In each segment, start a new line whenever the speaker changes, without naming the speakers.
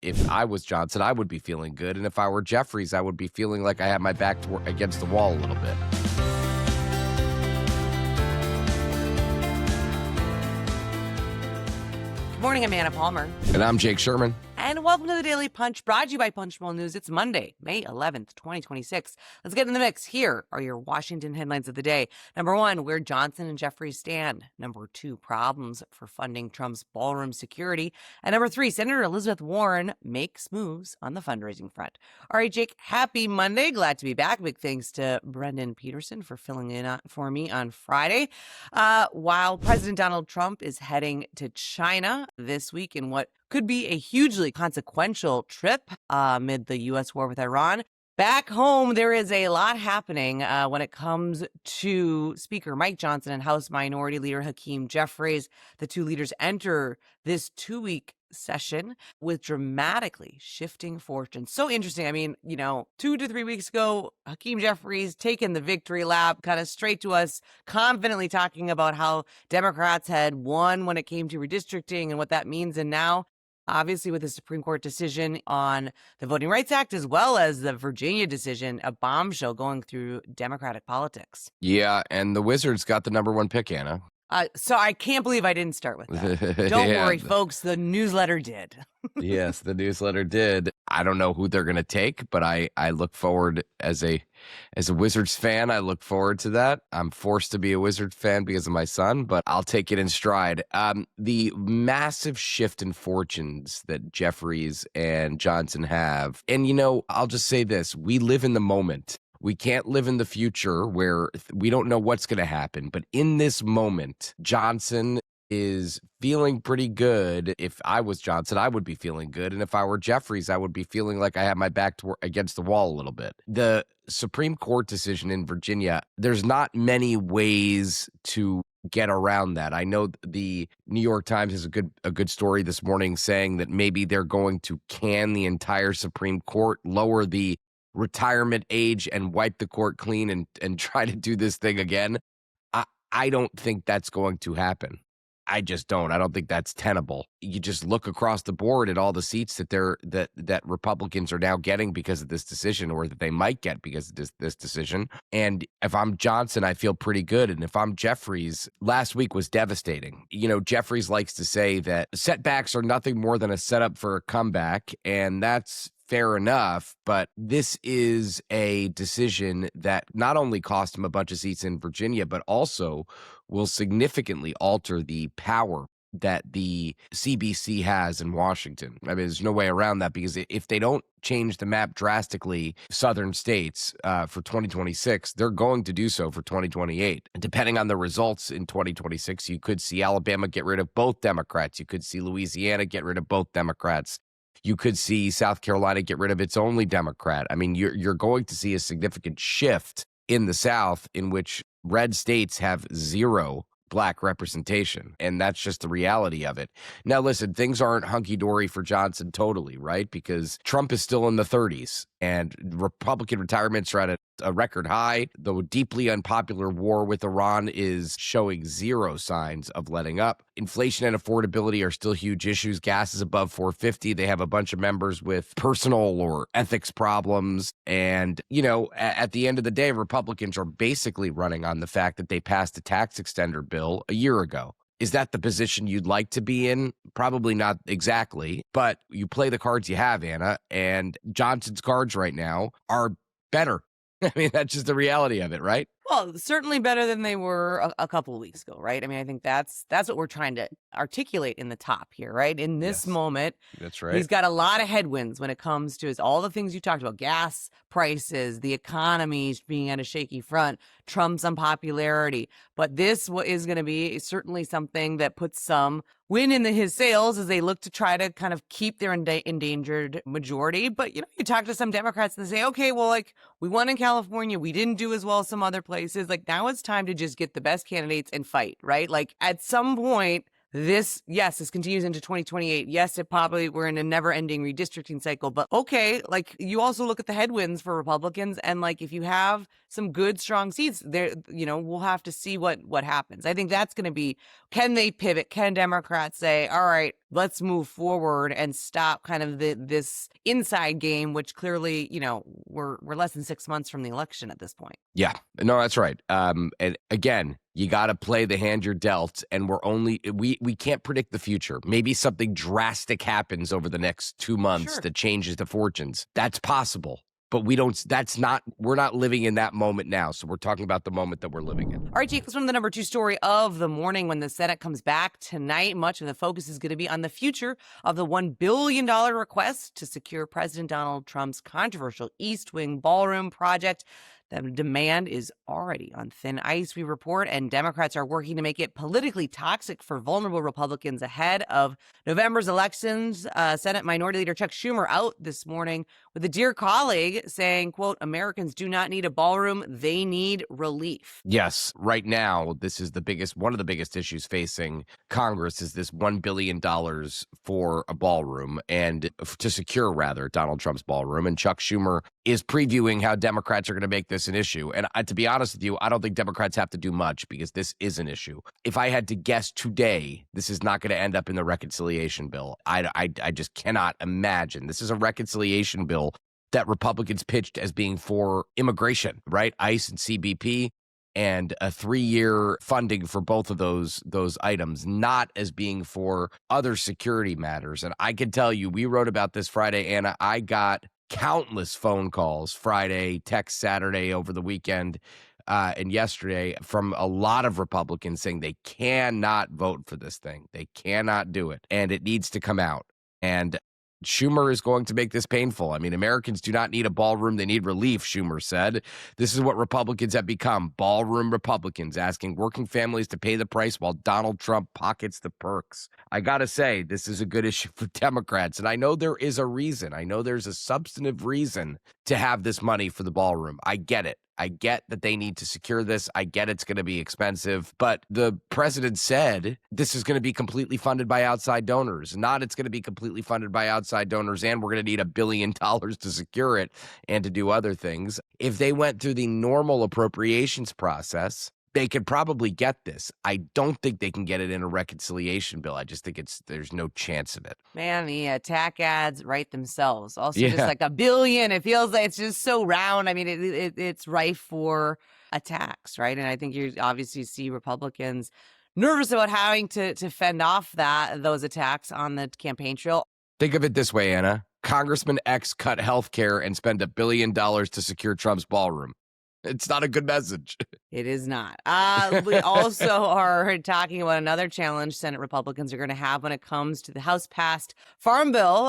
if I was Johnson, I would be feeling good. And if I were Jeffries, I would be feeling like I had my back against the wall a little bit.
Good morning, I'm Anna Palmer.
And I'm Jake Sherman.
And welcome to the Daily Punch, brought to you by Punchbowl News. It's Monday, May 11th, 2026. Let's get in the mix. Here are your Washington headlines of the day. Number one, where Johnson and Jeffries stand. Number two, problems for funding Trump's ballroom security. And number three, Senator Elizabeth Warren makes moves on the fundraising front. All right, Jake, happy Monday. Glad to be back. Big thanks to Brendan Peterson for filling in for me on Friday. While President Donald Trump is heading to China this week in what could be a hugely consequential trip amid the U.S. war with Iran. Back home, there is a lot happening when it comes to Speaker Mike Johnson and House Minority Leader Hakeem Jeffries. The two leaders enter this 2-week session with dramatically shifting fortunes. So interesting. I mean, 2 to 3 weeks ago, Hakeem Jeffries taking the victory lap kind of straight to us, confidently talking about how Democrats had won when it came to redistricting and what that means. And now, obviously, with the Supreme Court decision on the Voting Rights Act, as well as the Virginia decision, a bombshell going through Democratic politics.
Yeah, and the Wizards got the number one pick, Anna.
So I can't believe I didn't start with that. Don't worry, folks. The newsletter did.
Yes, the newsletter did. I don't know who they're going to take, but I look forward as a Wizards fan. I look forward to that. I'm forced to be a Wizards fan because of my son, but I'll take it in stride. The massive shift in fortunes that Jeffries and Johnson have. And, I'll just say this. We live in the moment. We can't live in the future where we don't know what's going to happen. But in this moment, Johnson is feeling pretty good. If I was Johnson, I would be feeling good. And if I were Jeffries, I would be feeling like I had my back against the wall a little bit. The Supreme Court decision in Virginia, there's not many ways to get around that. I know the New York Times has a good story this morning saying that maybe they're going to can the entire Supreme Court, lower the retirement age and wipe the court clean and try to do this thing again. I don't think that's going to happen. I just don't. I don't think that's tenable. You just look across the board at all the seats that Republicans are now getting because of this decision, or that they might get because of this decision. And if I'm Johnson, I feel pretty good. And if I'm Jeffries, last week was devastating. Jeffries likes to say that setbacks are nothing more than a setup for a comeback, and that's fair enough, but this is a decision that not only cost him a bunch of seats in Virginia, but also will significantly alter the power that the CBC has in Washington. I mean, there's no way around that, because if they don't change the map drastically, southern states for 2026, they're going to do so for 2028. Depending on the results in 2026, you could see Alabama get rid of both Democrats. You could see Louisiana get rid of both Democrats. You could see South Carolina get rid of its only Democrat. I mean, you're going to see a significant shift in the South in which red states have zero Black representation. And that's just the reality of it. Now, listen, things aren't hunky-dory for Johnson totally, right? Because Trump is still in the 30s and Republican retirements are at a record high. The deeply unpopular war with Iran is showing zero signs of letting up. Inflation and affordability are still huge issues. Gas is above $4.50. They have a bunch of members with personal or ethics problems. And, at the end of the day, Republicans are basically running on the fact that they passed a tax extender bill a year ago. Is that the position you'd like to be in? Probably not exactly, but you play the cards you have, Anna, and Johnson's cards right now are better. I mean, that's just the reality of it, right?
Well, certainly better than they were a couple of weeks ago, right? I mean, I think that's what we're trying to articulate in the top here, right? In this moment,
that's right.
He's got a lot of headwinds when it comes to all the things you talked about: gas prices, the economy being at a shaky front, Trump's unpopularity. But this is going to be certainly something that puts some wind in his sails as they look to try to kind of keep their endangered majority. But, you talk to some Democrats and they say, okay, well, we won in California. We didn't do as well as some other places. Now it's time to just get the best candidates and fight, right? At some point, this continues into 2028. Yes, we're in a never-ending redistricting cycle, but okay, you also look at the headwinds for Republicans, and if you have some good, strong seats there, we'll have to see what happens. I think that's going to be Can they pivot? Can Democrats say, all right, let's move forward and stop kind of this inside game, which clearly, we're less than 6 months from the election at this point.
Yeah, no, that's right. And again, you got to play the hand you're dealt, and we can't predict the future. Maybe something drastic happens over the next 2 months
Sure.
that changes the fortunes. That's possible. But we're not living in that moment now. So we're talking about the moment that we're living in.
All right, Jake, let's run to the number 2 story of the morning. When the Senate comes back tonight, much of the focus is going to be on the future of the $1 billion request to secure President Donald Trump's controversial East Wing ballroom project. The demand is already on thin ice, we report, and Democrats are working to make it politically toxic for vulnerable Republicans ahead of November's elections. Senate Minority Leader Chuck Schumer out this morning with a dear colleague saying, quote, Americans do not need a ballroom, they need relief.
Yes, right now, this is one of the biggest issues facing Congress is this $1 billion for a ballroom and to secure, rather, Donald Trump's ballroom. And Chuck Schumer is previewing how Democrats are going to make this an issue. And to be honest with you, I don't think Democrats have to do much because this is an issue. If I had to guess today, this is not going to end up in the reconciliation bill. I just cannot imagine. This is a reconciliation bill that Republicans pitched as being for immigration, right? ICE and CBP, and a 3-year funding for both of those items, not as being for other security matters. And I can tell you, we wrote about this Friday, Anna. I got countless phone calls Friday, text Saturday, over the weekend, and yesterday from a lot of Republicans saying they cannot vote for this thing. They cannot do it, and it needs to come out. And Schumer is going to make this painful. I mean, Americans do not need a ballroom. They need relief, Schumer said. This is what Republicans have become, ballroom Republicans, asking working families to pay the price while Donald Trump pockets the perks. I got to say, this is a good issue for Democrats. And I know there is a reason. I know there's a substantive reason to have this money for the ballroom. I get it. I get that they need to secure this. I get it's going to be expensive. But the president said this is going to be completely funded by outside donors. Not it's going to be completely funded by outside donors, and we're going to need $1 billion to secure it and to do other things. If they went through the normal appropriations process, they could probably get this. I don't think they can get it in a reconciliation bill. I just think there's no chance of it.
Man, the attack ads write themselves. Also,
Yeah.
just like $1 billion. It feels like it's just so round. I mean, it's rife for attacks, right? And I think you obviously see Republicans nervous about having to fend off those attacks on the campaign trail.
Think of it this way, Anna. Congressman X cut health care and spent $1 billion to secure Trump's ballroom. It's not a good message.
It is not. We also are talking about another challenge Senate Republicans are going to have when it comes to the House-passed Farm Bill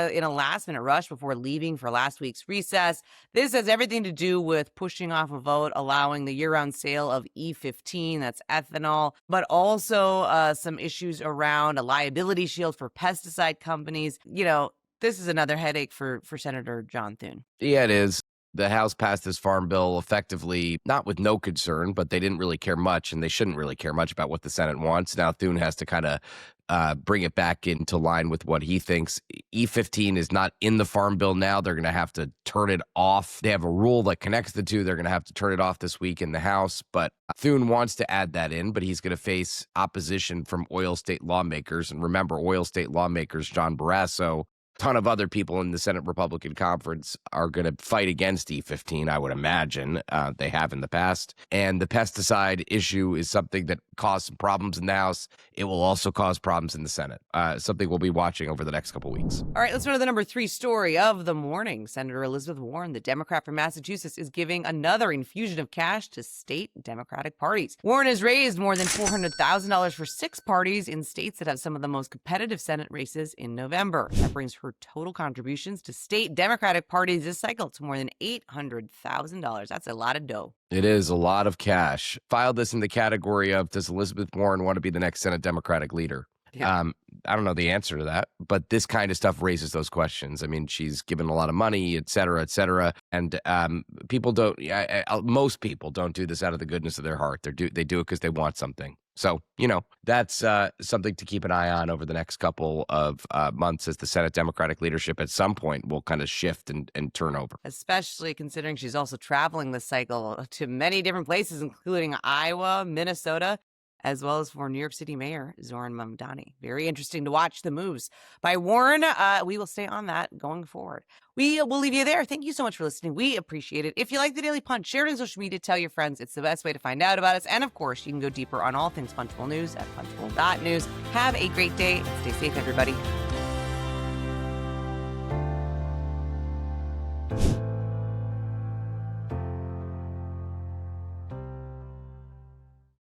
in a last-minute rush before leaving for last week's recess. This has everything to do with pushing off a vote allowing the year-round sale of E15, that's ethanol, but also some issues around a liability shield for pesticide companies. This is another headache for Senator John Thune.
Yeah, it is. The House passed this farm bill effectively, not with no concern, but they didn't really care much, and they shouldn't really care much about what the Senate wants. Now Thune has to kind of bring it back into line with what he thinks. E15 is not in the farm bill now. They're going to have to turn it off. They have a rule that connects the two. They're going to have to turn it off this week in the House, but Thune wants to add that in, but he's going to face opposition from oil state lawmakers. And remember, oil state lawmakers, John Barrasso, ton of other people in the Senate Republican Conference are going to fight against E15, I would imagine. They have in the past. And the pesticide issue is something that caused some problems in the House. It will also cause problems in the Senate, something we'll be watching over the next couple weeks.
All right, let's go to the number 3 story of the morning. Senator Elizabeth Warren, the Democrat from Massachusetts, is giving another infusion of cash to state Democratic parties. Warren has raised more than $400,000 for 6 parties in states that have some of the most competitive Senate races in November. That brings her total contributions to state Democratic parties this cycle to more than $800,000. That's a lot of dough.
It is a lot of cash. Filed this in the category of, does Elizabeth Warren want to be the next Senate Democratic leader?
Yeah.
I don't know the answer to that, but this kind of stuff raises those questions. I mean, she's given a lot of money, et cetera, et cetera. And people don't, most people don't do this out of the goodness of their heart. They do it because they want something. So, that's something to keep an eye on over the next couple of months as the Senate Democratic leadership at some point will kind of shift and turn over.
Especially considering she's also traveling this cycle to many different places, including Iowa, Minnesota, as well as for New York City Mayor Zoran Mamdani. Very interesting to watch the moves by Warren. We will stay on that going forward. We will leave you there. Thank you so much for listening. We appreciate it. If you like the Daily Punch, share it on social media, tell your friends. It's the best way to find out about us. And of course, you can go deeper on all things Punchbowl News at punchbowl.news. Have a great day and stay safe, everybody.